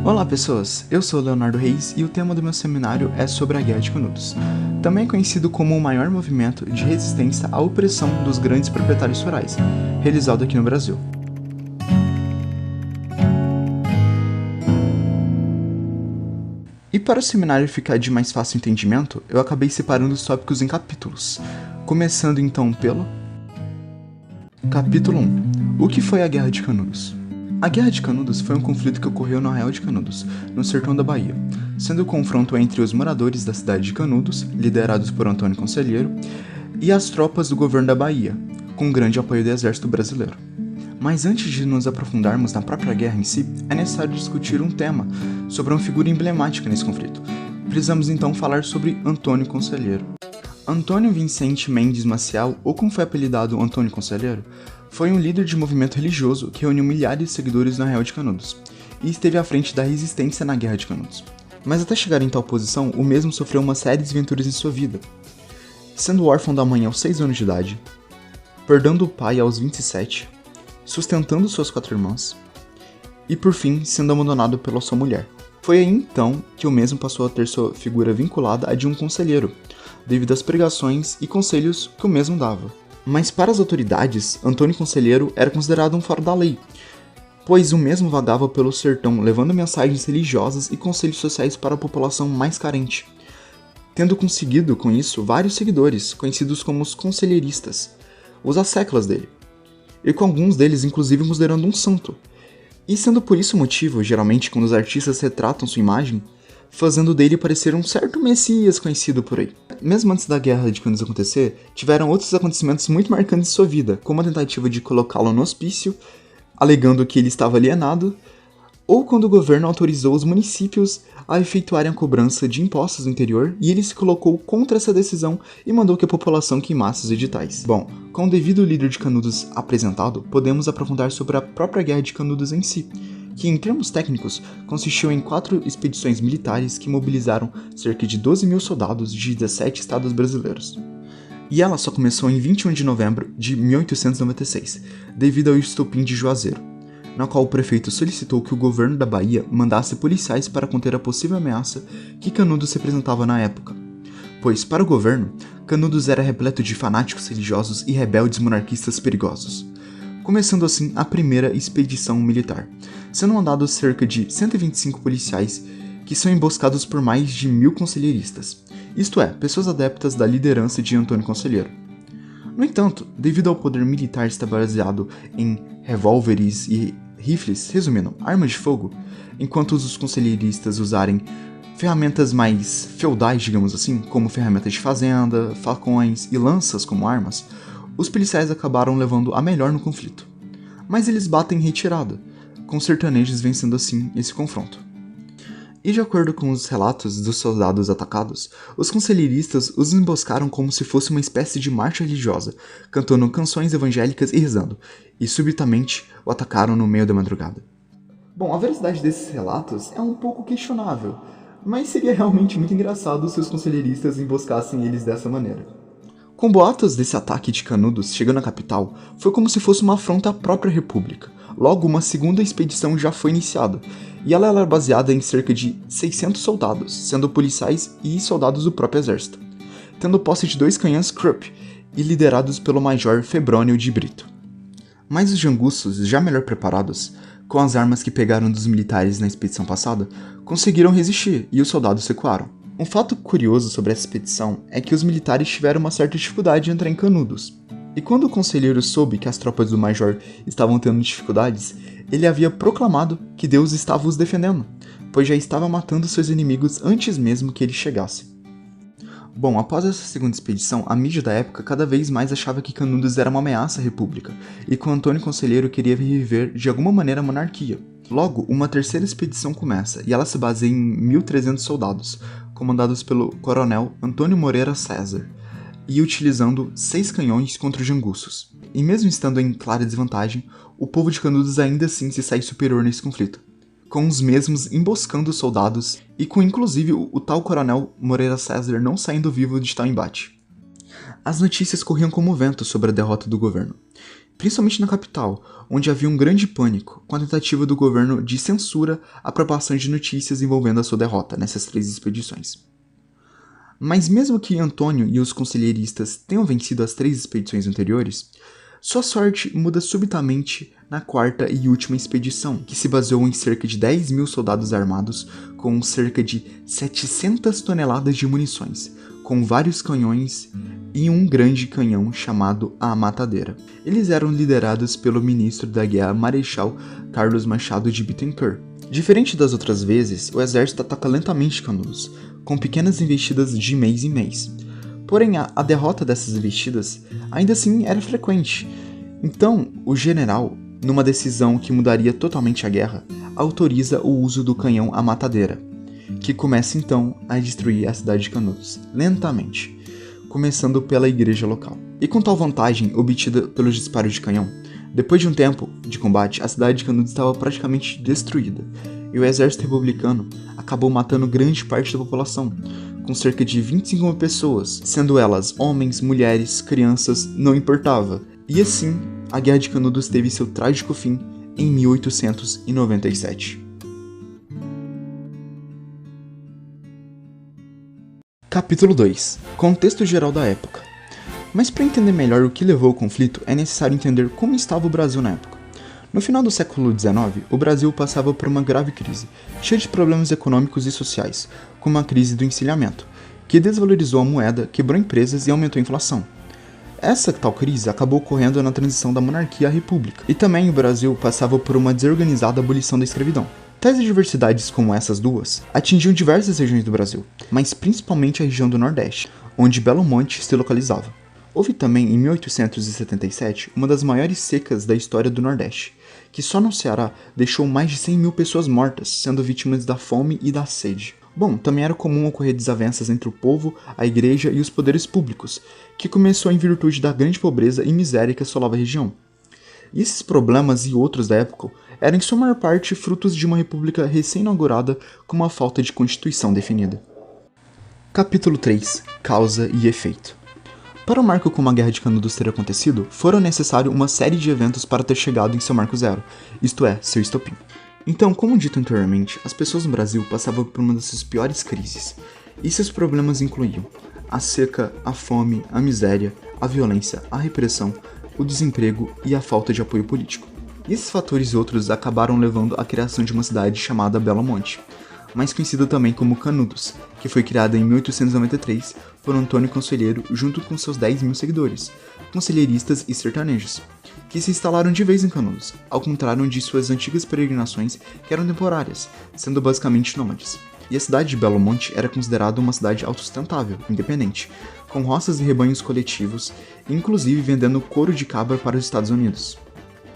Olá pessoas, eu sou Leonardo Reis e o tema do meu seminário é sobre a Guerra de Canudos, também conhecido como o maior movimento de resistência à opressão dos grandes proprietários rurais, realizado aqui no Brasil. E para o seminário ficar de mais fácil entendimento, eu acabei separando os tópicos em capítulos, começando então pelo Capítulo 1. O que foi a Guerra de Canudos? A Guerra de Canudos foi um conflito que ocorreu no Arraial de Canudos, no sertão da Bahia, sendo o confronto entre os moradores da cidade de Canudos, liderados por Antônio Conselheiro, e as tropas do governo da Bahia, com grande apoio do exército brasileiro. Mas antes de nos aprofundarmos na própria guerra em si, é necessário discutir um tema sobre uma figura emblemática nesse conflito. Precisamos então falar sobre Antônio Conselheiro. Antônio Vicente Mendes Maciel, ou como foi apelidado Antônio Conselheiro, foi um líder de movimento religioso que reuniu milhares de seguidores no Arraial de Canudos, e esteve à frente da resistência na Guerra de Canudos. Mas até chegar em tal posição, o mesmo sofreu uma série de desventuras em sua vida, sendo órfão da mãe aos 6 anos de idade, perdendo o pai aos 27, sustentando suas 4 irmãs, e por fim sendo abandonado pela sua mulher. Foi aí então que o mesmo passou a ter sua figura vinculada à de um conselheiro, devido às pregações e conselhos que o mesmo dava. Mas para as autoridades, Antônio Conselheiro era considerado um fora da lei, pois o mesmo vagava pelo sertão levando mensagens religiosas e conselhos sociais para a população mais carente, tendo conseguido com isso vários seguidores, conhecidos como os conselheiristas, os asseclas dele, e com alguns deles inclusive considerando um santo, e sendo por isso o motivo, geralmente quando os artistas retratam sua imagem, fazendo dele parecer um certo messias conhecido por aí. Mesmo antes da Guerra de Canudos acontecer, tiveram outros acontecimentos muito marcantes em sua vida, como a tentativa de colocá-lo no hospício, alegando que ele estava alienado, ou quando o governo autorizou os municípios a efetuarem a cobrança de impostos no interior e ele se colocou contra essa decisão e mandou que a população queimasse os editais. Bom, com o devido líder de Canudos apresentado, podemos aprofundar sobre a própria Guerra de Canudos em si, que em termos técnicos consistiu em 4 expedições militares que mobilizaram cerca de 12 mil soldados de 17 estados brasileiros. E ela só começou em 21 de novembro de 1896, devido ao estopim de Juazeiro, na qual o prefeito solicitou que o governo da Bahia mandasse policiais para conter a possível ameaça que Canudos representava na época. Pois, para o governo, Canudos era repleto de fanáticos religiosos e rebeldes monarquistas perigosos, começando assim a primeira expedição militar, sendo mandados cerca de 125 policiais que são emboscados por mais de 1000 conselheiristas, isto é, pessoas adeptas da liderança de Antônio Conselheiro. No entanto, devido ao poder militar estar baseado em revólveres e rifles, resumindo, armas de fogo, enquanto os conselheiristas usarem ferramentas mais feudais, digamos assim, como ferramentas de fazenda, facões e lanças como armas, os policiais acabaram levando a melhor no conflito. Mas eles batem em retirada, com os sertanejos vencendo assim esse confronto. E de acordo com os relatos dos soldados atacados, os conselheiristas os emboscaram como se fosse uma espécie de marcha religiosa, cantando canções evangélicas e rezando, e subitamente o atacaram no meio da madrugada. Bom, a veracidade desses relatos é um pouco questionável, mas seria realmente muito engraçado se os conselheiristas emboscassem eles dessa maneira. Com boatos desse ataque de Canudos chegando à capital, foi como se fosse uma afronta à própria república. Logo, uma segunda expedição já foi iniciada, e ela era baseada em cerca de 600 soldados, sendo policiais e soldados do próprio exército, tendo posse de 2 canhões Krupp e liderados pelo major Febrônio de Brito. Mas os janguços, já melhor preparados, com as armas que pegaram dos militares na expedição passada, conseguiram resistir e os soldados recuaram. Um fato curioso sobre essa expedição é que os militares tiveram uma certa dificuldade de entrar em Canudos. E quando o conselheiro soube que as tropas do major estavam tendo dificuldades, ele havia proclamado que Deus estava os defendendo, pois já estava matando seus inimigos antes mesmo que ele chegasse. Bom, após essa segunda expedição, a mídia da época cada vez mais achava que Canudos era uma ameaça à república, e que o Antônio Conselheiro queria reviver de alguma maneira a monarquia. Logo, uma terceira expedição começa, e ela se baseia em 1.300 soldados, comandados pelo coronel Antônio Moreira César, e utilizando 6 canhões contra os janguços. E mesmo estando em clara desvantagem, o povo de Canudos ainda assim se sai superior nesse conflito, com os mesmos emboscando os soldados e com inclusive o tal coronel Moreira César não saindo vivo de tal embate. As notícias corriam como vento sobre a derrota do governo, principalmente na capital, onde havia um grande pânico com a tentativa do governo de censura a propagação de notícias envolvendo a sua derrota nessas 3 expedições. Mas mesmo que Antônio e os conselheiristas tenham vencido as 3 expedições anteriores, sua sorte muda subitamente na 4ª e última expedição, que se baseou em cerca de 10.000 soldados armados com cerca de 700 toneladas de munições, com vários canhões e um grande canhão chamado a Matadeira. Eles eram liderados pelo ministro da Guerra Marechal Carlos Machado de Bittencourt. Diferente das outras vezes, o exército ataca lentamente Canudos, com pequenas investidas de mês em mês. Porém, a derrota dessas investidas ainda assim era frequente. Então, o general, numa decisão que mudaria totalmente a guerra, autoriza o uso do canhão à Matadeira, que começa então a destruir a cidade de Canudos, lentamente, começando pela igreja local. E com tal vantagem obtida pelos disparos de canhão, depois de um tempo de combate, a cidade de Canudos estava praticamente destruída, e o exército republicano acabou matando grande parte da população, com cerca de 25 mil pessoas, sendo elas homens, mulheres, crianças, não importava. E assim, a Guerra de Canudos teve seu trágico fim em 1897. Capítulo 2. Contexto geral da época. Mas para entender melhor o que levou ao conflito, é necessário entender como estava o Brasil na época. No final do século XIX, o Brasil passava por uma grave crise, cheia de problemas econômicos e sociais, como a crise do encilhamento, que desvalorizou a moeda, quebrou empresas e aumentou a inflação. Essa tal crise acabou ocorrendo na transição da monarquia à república, e também o Brasil passava por uma desorganizada abolição da escravidão. Tais adversidades como essas duas atingiam diversas regiões do Brasil, mas principalmente a região do Nordeste, onde Belo Monte se localizava. Houve também, em 1877, uma das maiores secas da história do Nordeste, que só no Ceará deixou mais de 100 mil pessoas mortas, sendo vítimas da fome e da sede. Bom, também era comum ocorrer desavenças entre o povo, a igreja e os poderes públicos, que começou em virtude da grande pobreza e miséria que assolava a região. E esses problemas e outros da época eram em sua maior parte frutos de uma república recém-inaugurada com uma falta de constituição definida. Capítulo 3. Causa e efeito. Para o marco como a Guerra de Canudos ter acontecido, foram necessários uma série de eventos para ter chegado em seu marco zero, isto é, seu estopim. Então, como dito anteriormente, as pessoas no Brasil passavam por uma das suas piores crises, e seus problemas incluíam a seca, a fome, a miséria, a violência, a repressão, o desemprego e a falta de apoio político. E esses fatores e outros acabaram levando à criação de uma cidade chamada Belo Monte, mais conhecida também como Canudos, que foi criada em 1893 por Antônio Conselheiro junto com seus 10.000 seguidores, conselheiristas e sertanejos, que se instalaram de vez em Canudos, ao contrário de suas antigas peregrinações que eram temporárias, sendo basicamente nômades. E a cidade de Belo Monte era considerada uma cidade autossustentável, independente, com roças e rebanhos coletivos, inclusive vendendo couro de cabra para os Estados Unidos.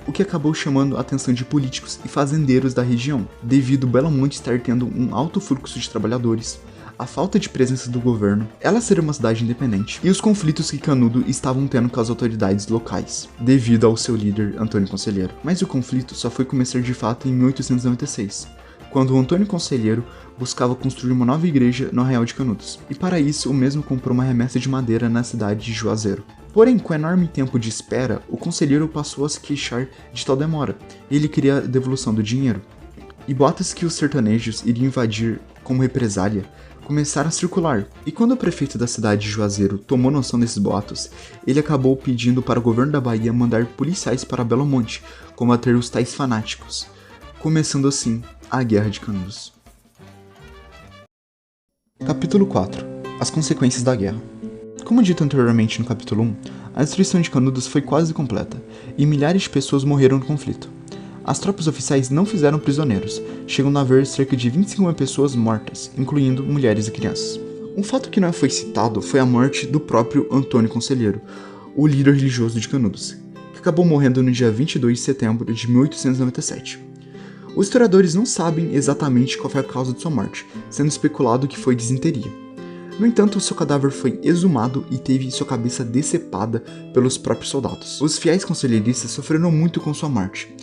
O que acabou chamando a atenção de políticos e fazendeiros da região, devido Belo Monte estar tendo um alto fluxo de trabalhadores, a falta de presença do governo, ela ser uma cidade independente, e os conflitos que Canudo estavam tendo com as autoridades locais, devido ao seu líder Antônio Conselheiro. Mas o conflito só foi começar de fato em 1896, quando o Antônio Conselheiro buscava construir uma nova igreja no Arraial de Canudos, e para isso o mesmo comprou uma remessa de madeira na cidade de Juazeiro. Porém, com enorme tempo de espera, o conselheiro passou a se queixar de tal demora, e ele queria a devolução do dinheiro. E boatos que os sertanejos iriam invadir como represália começaram a circular, e quando o prefeito da cidade de Juazeiro tomou noção desses boatos, ele acabou pedindo para o governo da Bahia mandar policiais para Belo Monte combater os tais fanáticos, começando assim a Guerra de Canudos. Capítulo 4. As consequências da guerra. Como dito anteriormente no capítulo 1, a destruição de Canudos foi quase completa, e milhares de pessoas morreram no conflito. As tropas oficiais não fizeram prisioneiros, chegando a haver cerca de 25 mil pessoas mortas, incluindo mulheres e crianças. Um fato que não foi citado foi a morte do próprio Antônio Conselheiro, o líder religioso de Canudos, que acabou morrendo no dia 22 de setembro de 1897. Os historiadores não sabem exatamente qual foi a causa de sua morte, sendo especulado que foi disenteria. No entanto, seu cadáver foi exumado e teve sua cabeça decepada pelos próprios soldados. Os fiéis conselheiristas sofreram muito com sua morte,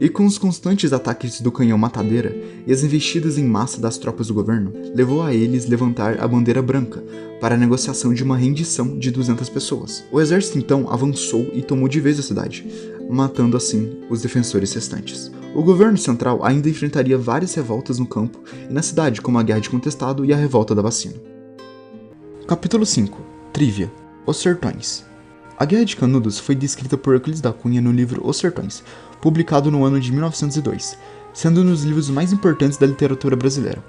e com os constantes ataques do canhão Matadeira e as investidas em massa das tropas do governo, levou a eles levantar a bandeira branca para a negociação de uma rendição de 200 pessoas. O exército então avançou e tomou de vez a cidade, matando assim os defensores restantes. O governo central ainda enfrentaria várias revoltas no campo e na cidade, como a Guerra de Contestado e a Revolta da Vacina. Capítulo 5. Trivia. Os Sertões. A Guerra de Canudos foi descrita por Euclides da Cunha no livro Os Sertões, publicado no ano de 1902, sendo um dos livros mais importantes da literatura brasileira.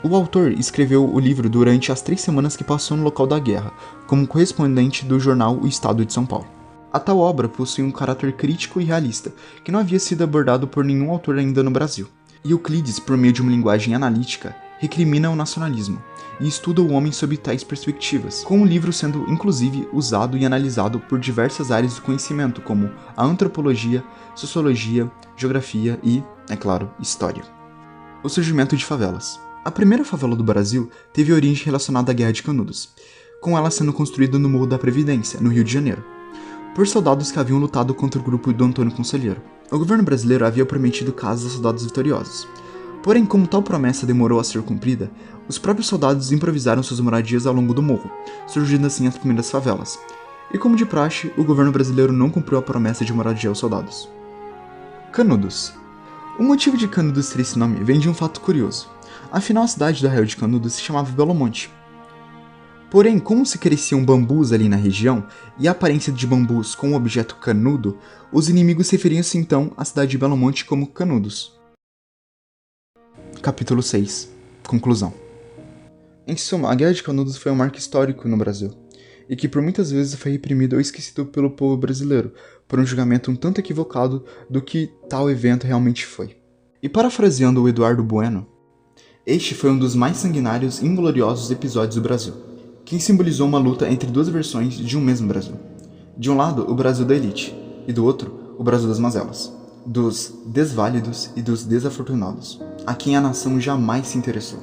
O autor escreveu o livro durante as 3 semanas que passou no local da guerra, como correspondente do jornal O Estado de São Paulo. A tal obra possui um caráter crítico e realista, que não havia sido abordado por nenhum autor ainda no Brasil. E Euclides, por meio de uma linguagem analítica, recrimina o nacionalismo, e estuda o homem sob tais perspectivas, com o livro sendo inclusive usado e analisado por diversas áreas do conhecimento, como a antropologia, sociologia, geografia e, é claro, história. O surgimento de favelas. A primeira favela do Brasil teve origem relacionada à Guerra de Canudos, com ela sendo construída no Morro da Previdência, no Rio de Janeiro, por soldados que haviam lutado contra o grupo do Antônio Conselheiro. O governo brasileiro havia prometido casas a soldados vitoriosos. Porém, como tal promessa demorou a ser cumprida, os próprios soldados improvisaram suas moradias ao longo do morro, surgindo assim as primeiras favelas. E como de praxe, o governo brasileiro não cumpriu a promessa de moradia aos soldados. Canudos. O motivo de Canudos ter esse nome vem de um fato curioso. Afinal, a cidade do arraial de Canudos se chamava Belo Monte. Porém, como se cresciam bambus ali na região, e a aparência de bambus com o objeto canudo, os inimigos referiam-se então à cidade de Belo Monte como Canudos. Capítulo 6. Conclusão. Em suma, a Guerra de Canudos foi um marco histórico no Brasil, e que por muitas vezes foi reprimido ou esquecido pelo povo brasileiro, por um julgamento um tanto equivocado do que tal evento realmente foi. E parafraseando o Eduardo Bueno, este foi um dos mais sanguinários e ingloriosos episódios do Brasil, que simbolizou uma luta entre duas versões de um mesmo Brasil. De um lado, o Brasil da elite, e do outro, o Brasil das mazelas, dos desválidos e dos desafortunados, a quem a nação jamais se interessou.